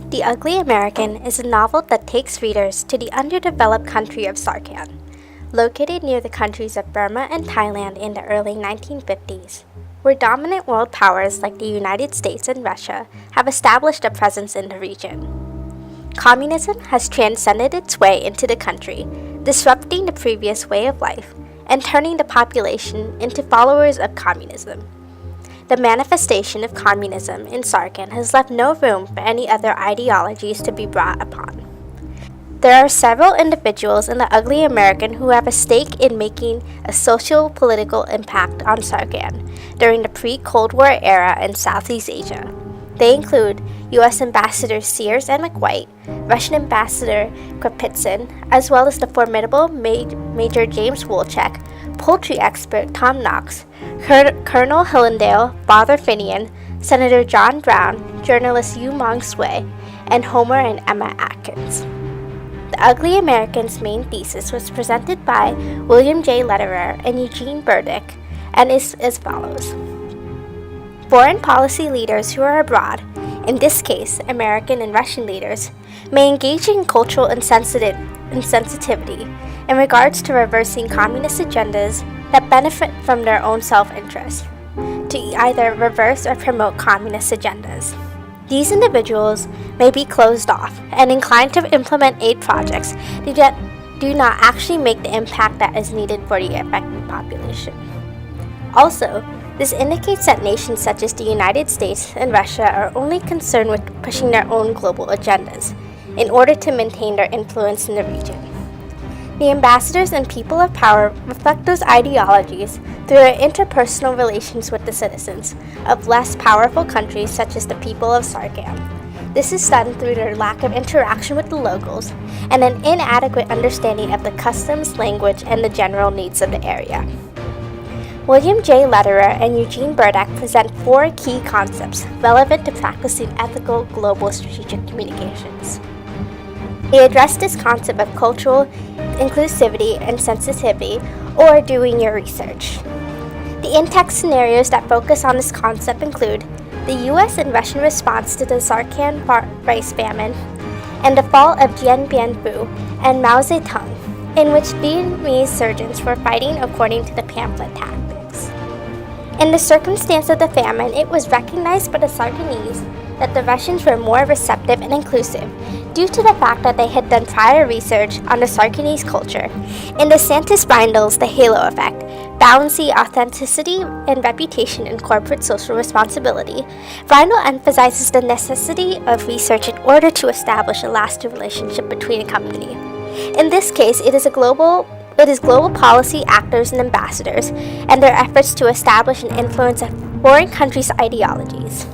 The Ugly American is a novel that takes readers to the underdeveloped country of Sarkhan, located near the countries of Burma and Thailand in the early 1950s, where dominant world powers like the United States and Russia have established a presence in the region. Communism has transcended its way into the country, disrupting the previous way of life and turning the population into followers of communism. The manifestation of communism in Sarkhan has left no room for any other ideologies to be brought upon. There are several individuals in the Ugly American who have a stake in making a social-political impact on Sarkhan during the pre-Cold War era in Southeast Asia. They include U.S. Ambassador Sears and McWhite, Russian Ambassador Krapitsin, as well as the formidable Major James Wolchek, poultry expert Tom Knox, Colonel Hillendale, Father Finian, Senator John Brown, journalist Yu Mong Sway, and Homer and Emma Atkins. The Ugly American's main thesis was presented by William J. Lederer and Eugene Burdick and is as follows. Foreign policy leaders who are abroad, in this case American and Russian leaders, may engage in cultural insensitivity in regards to reversing communist agendas that benefit from their own self-interest, to either reverse or promote communist agendas. These individuals may be closed off and inclined to implement aid projects that do not actually make the impact that is needed for the affected population. Also, this indicates that nations such as the United States and Russia are only concerned with pushing their own global agendas in order to maintain their influence in the region. The ambassadors and people of power reflect those ideologies through their interpersonal relations with the citizens of less powerful countries such as the people of Sarkhan. This is done through their lack of interaction with the locals and an inadequate understanding of the customs, language, and the general needs of the area. William J. Lederer and Eugene Burdick present four key concepts relevant to practicing ethical global strategic communications. They address this concept of cultural inclusivity and sensitivity, or doing your research. The in-text scenarios that focus on this concept include the U.S. and Russian response to the Sarkhan rice famine, and the fall of Dien Bien Phu and Mao Zedong, in which Vietnamese surgeons were fighting according to the pamphlet tactics. In the circumstance of the famine, it was recognized by the Sarkhanese that the Russians were more receptive and inclusive due to the fact that they had done prior research on the Sarkhanese culture. In the Santis Bindles, The Halo Effect, balancing authenticity and reputation in corporate social responsibility, Brindle emphasizes the necessity of research in order to establish a lasting relationship between a company. In this case, it is global policy actors and ambassadors and their efforts to establish and influence foreign countries' ideologies.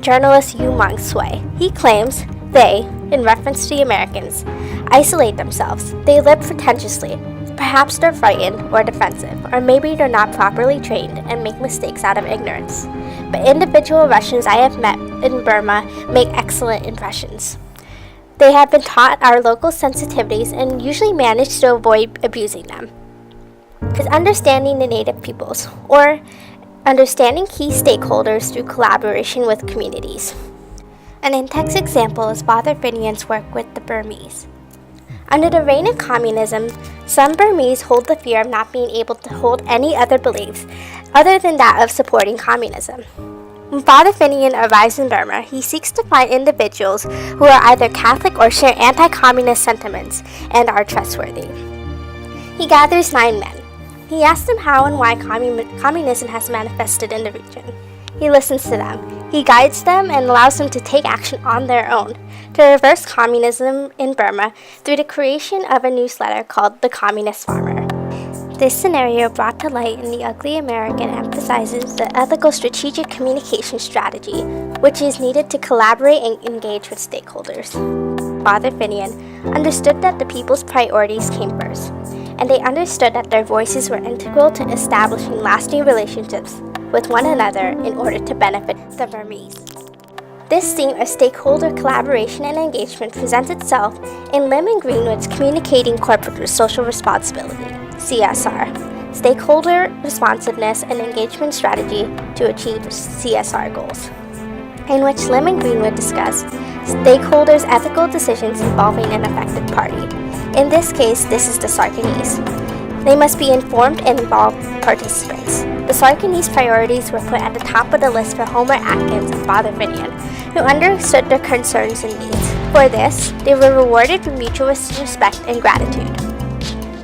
Journalist Yu Mong Sway. He claims they, in reference to the Americans, isolate themselves. They live pretentiously. Perhaps they're frightened or defensive, or maybe they're not properly trained and make mistakes out of ignorance. But individual Russians I have met in Burma make excellent impressions. They have been taught our local sensitivities and usually manage to avoid abusing them. Is understanding the native peoples, or understanding key stakeholders through collaboration with communities. An in-text example is Father Finian's work with the Burmese. Under the reign of communism, some Burmese hold the fear of not being able to hold any other beliefs other than that of supporting communism. When Father Finian arrives in Burma, he seeks to find individuals who are either Catholic or share anti-communist sentiments and are trustworthy. He gathers 9 men. He asks them how and why communism has manifested in the region. He listens to them. He guides them and allows them to take action on their own to reverse communism in Burma through the creation of a newsletter called The Communist Farmer. This scenario brought to light in The Ugly American emphasizes the ethical strategic communication strategy, which is needed to collaborate and engage with stakeholders. Father Finian understood that the people's priorities came first, and they understood that their voices were integral to establishing lasting relationships with one another in order to benefit the Burmese. This theme of stakeholder collaboration and engagement presents itself in Lim & Greenwood's Communicating Corporate Social Responsibility, CSR, Stakeholder Responsiveness and Engagement Strategy to Achieve CSR Goals. in which Lim and Green would discuss stakeholders' ethical decisions involving an affected party. In this case, this is the Sarkanese. They must be informed and involved participants. The Sarkanese priorities were put at the top of the list for Homer Atkins and Father Finian, who understood their concerns and needs. For this, they were rewarded with mutual respect and gratitude.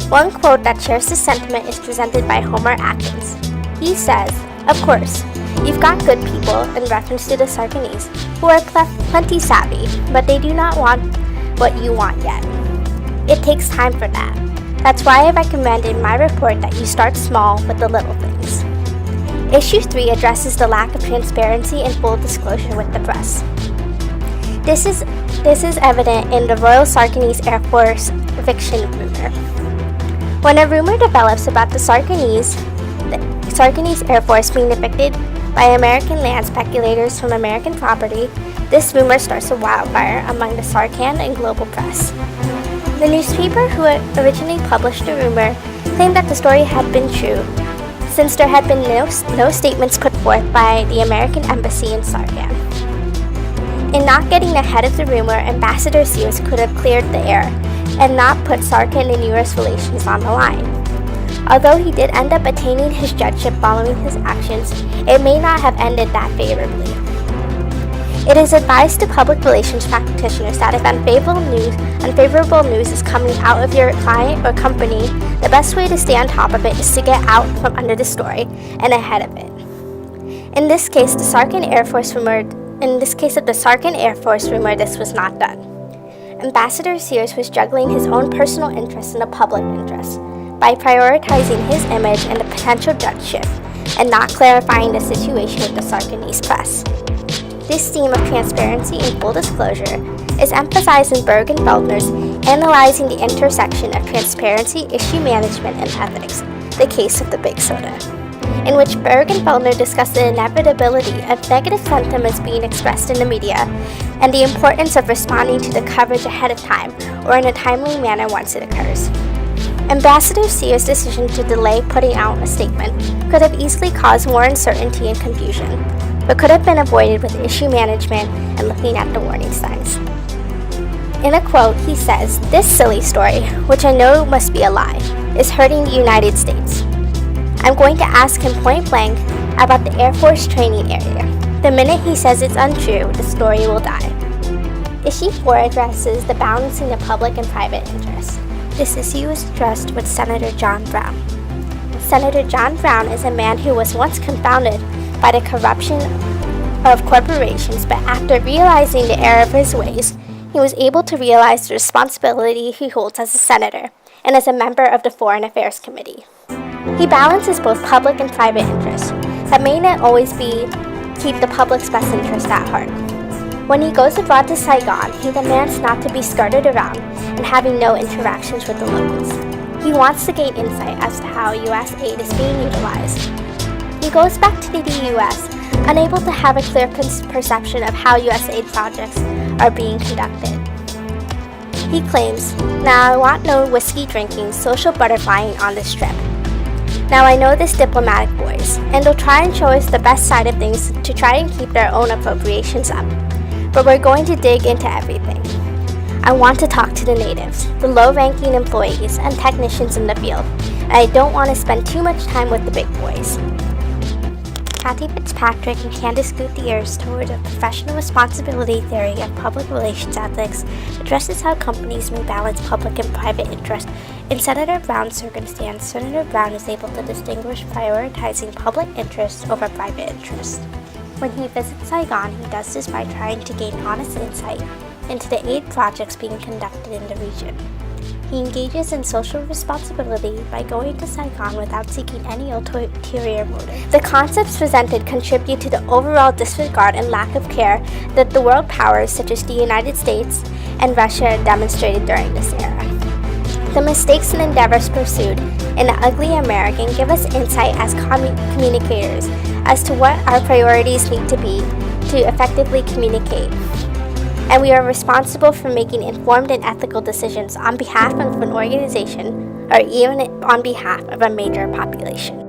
One quote that shares this sentiment is presented by Homer Atkins. He says, "Of course, you've got good people," in reference to the Sarkanese, "who are plenty savvy, but they do not want what you want yet. It takes time for that. That's why I recommend in my report that you start small with the little things." Issue 3 addresses the lack of transparency and full disclosure with the press. This is evident in the Royal Sarkanese Air Force eviction rumor. When a rumor develops about the Sarkanese Air Force being evicted by American land speculators from American property, this rumor starts a wildfire among the Sarkan and global press. The newspaper who originally published the rumor claimed that the story had been true, since there had been no statements put forth by the American embassy in Sarkan. In not getting ahead of the rumor, Ambassador Sears could have cleared the air and not put Sarkan and U.S. relations on the line. Although he did end up attaining his judgeship following his actions, it may not have ended that favorably. It is advised to public relations practitioners that if unfavorable news is coming out of your client or company, the best way to stay on top of it is to get out from under the story and ahead of it. In this case of the Sarkan Air Force rumor, this was not done. Ambassador Sears was juggling his own personal interests and the public interest by prioritizing his image and the potential judgeship and not clarifying the situation with the Sarkanese press. This theme of transparency and full disclosure is emphasized in Berg and Feldner's Analyzing the Intersection of Transparency, Issue Management, and Ethics, The Case of the Big Soda, in which Berg and Feldner discuss the inevitability of negative sentiments being expressed in the media and the importance of responding to the coverage ahead of time or in a timely manner once it occurs. Ambassador Sears' decision to delay putting out a statement could have easily caused more uncertainty and confusion, but could have been avoided with issue management and looking at the warning signs. In a quote, he says, "This silly story, which I know must be a lie, is hurting the United States. I'm going to ask him point blank about the Air Force training area. The minute he says it's untrue, the story will die." Issue 4 addresses the balancing of public and private interests. This issue was addressed with Senator John Brown. Senator John Brown is a man who was once confounded by the corruption of corporations, but after realizing the error of his ways, he was able to realize the responsibility he holds as a senator and as a member of the Foreign Affairs Committee. He balances both public and private interests that may not always keep the public's best interest at heart. When he goes abroad to Saigon, he demands not to be skirted around and having no interactions with the locals. He wants to gain insight as to how U.S. aid is being utilized. He goes back to the U.S., unable to have a clear perception of how U.S. aid projects are being conducted. He claims, "Now I want no whiskey drinking, social butterflying on this trip. Now I know this diplomatic boys, and they'll try and show us the best side of things to try and keep their own appropriations up. But we're going to dig into everything. I want to talk to the natives, the low-ranking employees, and technicians in the field, and I don't want to spend too much time with the big boys." Kathy Fitzpatrick and Candace Gutierrez toward a professional responsibility theory of public relations ethics addresses how companies may balance public and private interest. In Senator Brown's circumstance, Senator Brown is able to distinguish prioritizing public interests over private interests. When he visits Saigon, he does this by trying to gain honest insight into the aid projects being conducted in the region. He engages in social responsibility by going to Saigon without seeking any ulterior motive. The concepts presented contribute to the overall disregard and lack of care that the world powers such as the United States and Russia demonstrated during this era. The mistakes and endeavors pursued in the ugly American give us insight as communicators as to what our priorities need to be to effectively communicate. And we are responsible for making informed and ethical decisions on behalf of an organization or even on behalf of a major population.